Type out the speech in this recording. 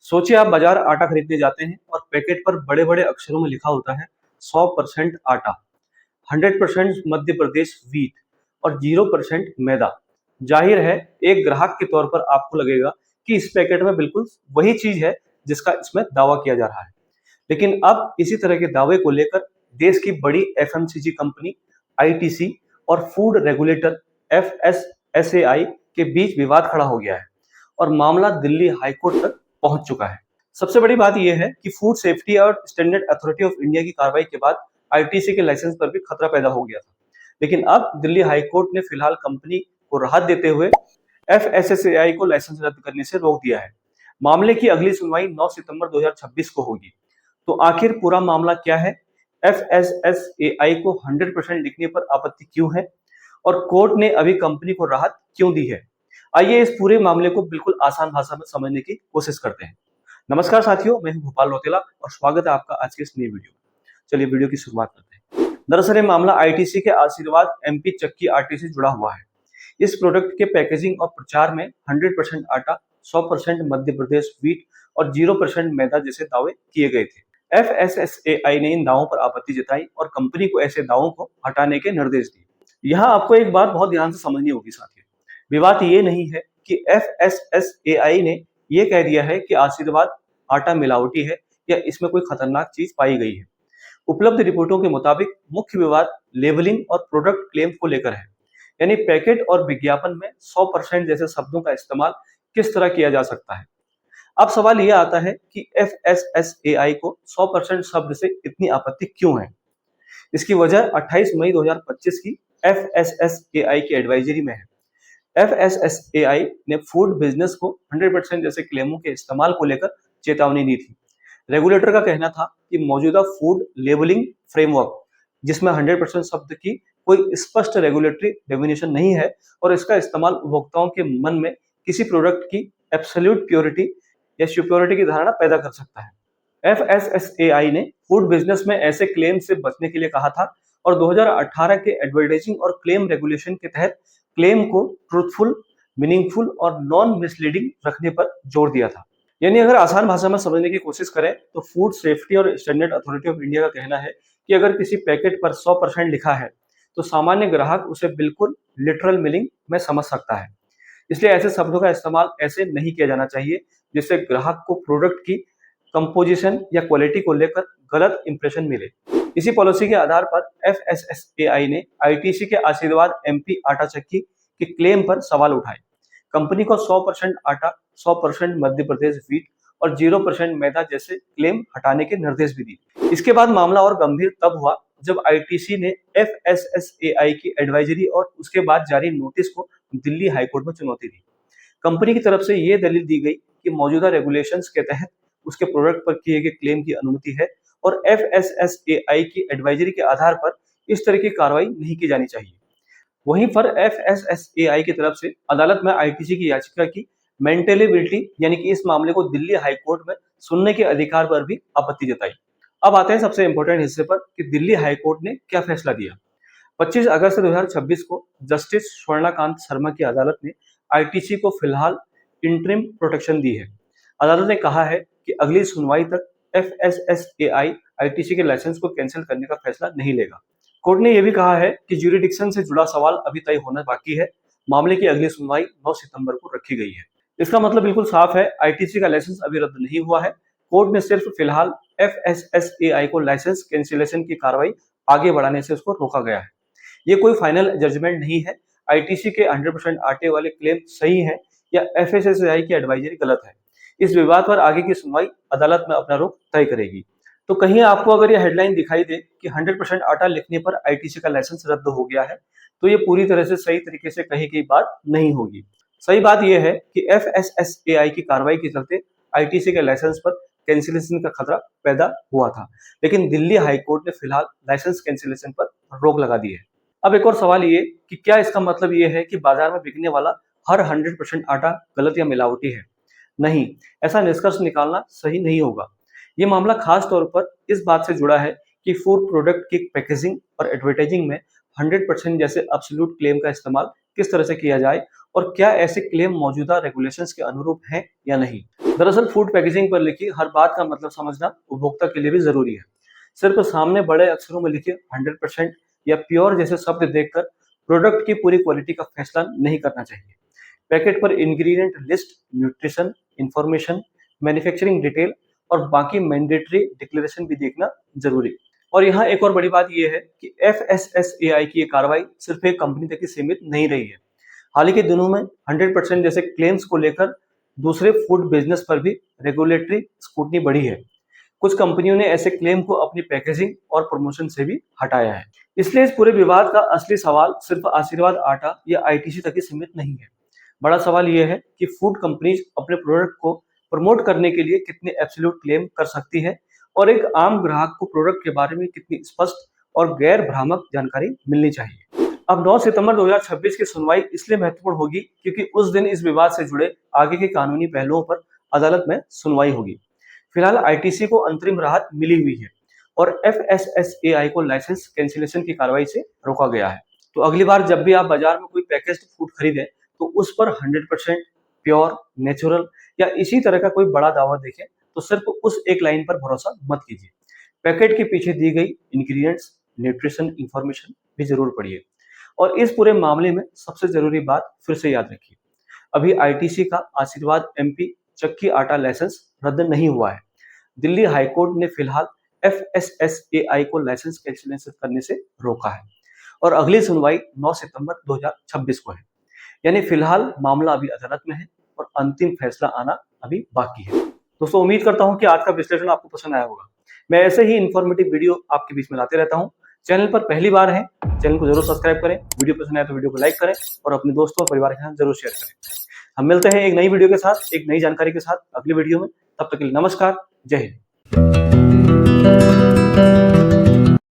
सोचिए आप बाजार आटा खरीदने जाते हैं और पैकेट पर बड़े बड़े अक्षरों में लिखा होता है 100% आटा, 100% मध्य प्रदेश व्हीट और 0% मैदा। जाहिर है एक ग्राहक के तौर पर आपको लगेगा कि इस पैकेट में बिल्कुल वही चीज है जिसका इसमें दावा किया जा रहा है। लेकिन अब इसी तरह के दावे को लेकर देश की बड़ी एफएमसीजी कंपनी आईटीसी और फूड रेगुलेटर एफएसएसएआई के बीच विवाद खड़ा हो गया है और मामला दिल्ली हाईकोर्ट तक पहुंच चुका है। सबसे बड़ी बात यह है कि फूड सेफ्टी और स्टैंडर्ड अथॉरिटी ऑफ इंडिया की कार्रवाई के बाद आईटीसी के लाइसेंस पर भी खतरा पैदा हो गया था। लेकिन अब दिल्ली हाईकोर्ट ने फिलहाल कंपनी को राहत देते हुए एफएसएसएआई को लाइसेंस रद्द करने से रोक दिया है। मामले की अगली सुनवाई 9 सितंबर 2026 को होगी। तो आखिर पूरा मामला क्या है, एफएसएसएआई को 100% लिखने पर आपत्ति क्यों है और कोर्ट ने अभी कंपनी को राहत क्यों दी है? आइए इस पूरे मामले को बिल्कुल आसान भाषा में समझने की कोशिश करते हैं। नमस्कार साथियों, मैं हूं भोपाल रौतेला और स्वागत है आपका आज के इस नई वीडियो में। चलिए वीडियो की शुरुआत करते हैं। दरअसल ये मामला आईटीसी के आशीर्वाद एमपी चक्की आटे से जुड़ा हुआ है। इस प्रोडक्ट के पैकेजिंग और प्रचार में 100% आटा, 100% मध्य प्रदेश व्हीट और 0% मैदा जैसे दावे किए गए थे। एफएसएसएआई ने इन दावों पर आपत्ति जताई और कंपनी को ऐसे दावों को हटाने के निर्देश दिए। यहाँ आपको एक बात बहुत ध्यान से समझनी होगी साथियों, विवाद ये नहीं है कि एफएसएसएआई ने ये कह दिया है कि आशीर्वाद आटा मिलावटी है या इसमें कोई खतरनाक चीज पाई गई है। उपलब्ध रिपोर्टों के मुताबिक मुख्य विवाद लेबलिंग और प्रोडक्ट क्लेम को लेकर है, यानी पैकेट और विज्ञापन में 100% जैसे शब्दों का इस्तेमाल किस तरह किया जा सकता है। अब सवाल यह आता है कि एफएसएसएआई को 100% शब्द से इतनी आपत्ति क्यों है? इसकी वजह 28 मई 2025 की एफएसएसएआई की एडवाइजरी में है। एफएसएसएआई ने फूड बिजनेस को 100% जैसे क्लेमों के इस्तेमाल को लेकर चेतावनी दी थी। रेगुलेटर का कहना था कि मौजूदा फूड लेबलिंग फ्रेमवर्क, जिसमें 100% शब्द की कोई स्पष्ट रेगुलेटरी डेफिनेशन नहीं है और इसका इस्तेमाल उपभोक्ताओं के मन में किसी प्रोडक्ट की एब्सोल्यूट प्योरिटी या सुप्योरिटी की धारणा पैदा कर सकता है। एफएसएसएआई ने फूड बिजनेस में ऐसे क्लेम से बचने के लिए कहा था और 2018 के एडवर्टाइजिंग और क्लेम रेगुलेशन के तहत क्लेम को ट्रूथफुल, मीनिंगफुल और नॉन मिसलीडिंग रखने पर जोर दिया था। यानी अगर आसान भाषा में समझने की कोशिश करें तो फूड सेफ्टी और स्टैंडर्ड अथॉरिटी ऑफ इंडिया का कहना है कि अगर किसी पैकेट पर 100% लिखा है तो सामान्य ग्राहक उसे बिल्कुल लिटरल मीनिंग में समझ सकता है। इसलिए ऐसे शब्दों का इस्तेमाल ऐसे नहीं किया जाना चाहिए जिससे ग्राहक को प्रोडक्ट की कंपोजिशन या क्वालिटी को लेकर गलत इंप्रेशन मिले। इसी पॉलिसी के आधार पर एफएसएसएआई ने आईटीसी के आशीर्वाद एमपी आटा चक्की के क्लेम पर सवाल उठाए। कंपनी को 100% आटा, 100% मध्य प्रदेश व्हीट और 0% मैदा जैसे क्लेम हटाने के निर्देश भी दिए। इसके बाद मामला और गंभीर तब हुआ जब आईटीसी ने एफएसएसएआई की एडवाइजरी और उसके बाद जारी नोटिस को दिल्ली हाईकोर्ट में चुनौती दी। कंपनी की तरफ से यह दलील दी गई कि मौजूदा रेगुलेशंस के तहत उसके प्रोडक्ट पर किए गए क्लेम की अनुमति है और एफएसएसएआई की एडवाइजरी के आधार पर इस तरह की कार्रवाई नहीं की जानी चाहिए। वहीं पर एफएसएसएआई की तरफ से अदालत में आईटीसी की याचिका की मेंटेलेबिलिटी यानी कि इस मामले को दिल्ली हाईकोर्ट में सुनने के अधिकार पर भी आपत्ति जताई। अब आते हैं सबसे इंपॉर्टेंट हिस्से पर कि दिल्ली हाईकोर्ट ने क्या फैसला दिया। 25 अगस्त 2026 को जस्टिस स्वर्णाकांत शर्मा की अदालत ने आईटीसी को फिलहाल इंटरिम प्रोटेक्शन दी है। अदालत ने कहा है कि अगली सुनवाई तक एफएसएसएआई आईटीसी के लाइसेंस को कैंसिल करने का फैसला नहीं लेगा। कोर्ट ने यह भी कहा है कि ज्यूरिडिक्शन से जुड़ा सवाल अभी तय होना बाकी है। मामले की अगली सुनवाई 9 सितंबर को रखी गई है। इसका मतलब बिल्कुल साफ है, आईटीसी का लाइसेंस अभी रद्द नहीं हुआ है। कोर्ट ने सिर्फ फिलहाल एफएसएसएआई को लाइसेंस कैंसिलेशन की कार्रवाई आगे बढ़ाने से उसको रोका गया है। ये कोई फाइनल जजमेंट नहीं है। आईटीसी के 100% आटे वाले क्लेम सही है या एफएसएसएआई की एडवाइजरी गलत है, इस विवाद पर आगे की सुनवाई अदालत में अपना रुख तय करेगी। तो कहीं आपको अगर यह हेडलाइन दिखाई दे कि 100% आटा लिखने पर आईटीसी का लाइसेंस रद्द हो गया है, तो ये पूरी तरह से सही तरीके से कही गई बात नहीं होगी। सही बात यह है कि एफएसएसएआई की कार्रवाई के चलते आईटीसी के लाइसेंस पर कैंसिलेशन का खतरा पैदा हुआ था, लेकिन दिल्ली हाईकोर्ट ने फिलहाल लाइसेंस कैंसिलेशन पर रोक लगा दी है। अब एक और सवाल ये कि क्या इसका मतलब ये है कि बाजार में बिकने वाला हर 100% आटा गलत या मिलावटी है? नहीं, ऐसा निष्कर्ष निकालना सही नहीं होगा। ये मामला खास तौर पर इस बात से जुड़ा है कि फूड प्रोडक्ट की पैकेजिंग और एडवर्टाइजिंग में 100% जैसे एब्सोल्यूट क्लेम का इस्तेमाल किस तरह से किया जाए और क्या ऐसे क्लेम मौजूदा रेगुलेशंस के अनुरूप हैं या नहीं। दरअसल फूड पैकेजिंग पर लिखी हर बात का मतलब समझना उपभोक्ता के लिए भी जरूरी है। सिर्फ सामने बड़े अक्षरों में लिखे 100% या प्योर जैसे शब्द देखकर प्रोडक्ट की पूरी क्वालिटी का फैसला नहीं करना चाहिए। पैकेट पर ingredient list, nutrition information, manufacturing detail और बाकी मैंडेटरी डिक्लेरेशन भी देखना जरूरी। और यहाँ एक और बड़ी बात यह है कि FSSAI की ये कार्रवाई सिर्फ एक कंपनी तक ही सीमित नहीं रही है। हाल ही के दिनों में 100% जैसे क्लेम्स को लेकर दूसरे फूड बिजनेस पर भी रेगुलेटरी स्क्रूटनी बढ़ी है। कुछ कंपनियों ने ऐसे क्लेम को अपनी पैकेजिंग और प्रमोशन से भी हटाया है। इसलिए इस पूरे विवाद का असली सवाल सिर्फ आशीर्वाद आटा या ITC तक ही सीमित नहीं है। बड़ा सवाल यह है कि फूड कंपनीज अपने प्रोडक्ट को प्रमोट करने के लिए कितने एब्सोल्यूट क्लेम कर सकती है और एक आम ग्राहक को प्रोडक्ट के बारे में कितनी स्पष्ट और गैर भ्रामक जानकारी मिलनी चाहिए। अब 9 सितंबर 2026 की सुनवाई इसलिए महत्वपूर्ण होगी क्योंकि उस दिन इस विवाद से जुड़े आगे के कानूनी पहलुओं पर अदालत में सुनवाई होगी। फिलहाल ITC को अंतरिम राहत मिली हुई है और FSSAI को लाइसेंस कैंसिलेशन की कार्रवाई से रोका गया है। तो अगली बार जब भी आप बाजार में कोई पैकेज्ड फूड खरीदें तो उस पर 100% प्योर, नेचुरल या इसी तरह का कोई बड़ा दावा देखें तो सिर्फ उस एक लाइन पर भरोसा मत कीजिए। पैकेट के पीछे दी गई इंग्रेडिएंट्स, न्यूट्रिशन इंफॉर्मेशन भी जरूर पढ़िए। और इस पूरे मामले में सबसे जरूरी बात फिर से याद रखिए, अभी ITC का आशीर्वाद MP चक्की आटा लाइसेंस रद्द नहीं हुआ है। दिल्ली हाईकोर्ट ने फिलहाल FSSAI को लाइसेंस कैंसिलेशन करने से रोका है और अगली सुनवाई 9 सितंबर 2026 को है। यानी फिलहाल मामला अभी अदालत में है और अंतिम फैसला आना अभी बाकी है। दोस्तों उम्मीद करता हूं कि आज का विश्लेषण आपको पसंद आया होगा। मैं ऐसे ही इंफॉर्मेटिव वीडियो आपके बीच में लाते रहता हूं। चैनल पर पहली बार है, चैनल को जरूर सब्सक्राइब करें, वीडियो पसंद आए तो वीडियो को लाइक करें और अपने दोस्तों और परिवार के साथ जरूर शेयर करें। हम मिलते हैं एक नई वीडियो के साथ, एक नई जानकारी के साथ अगली वीडियो में। तब तक के लिए नमस्कार, जय हिंद।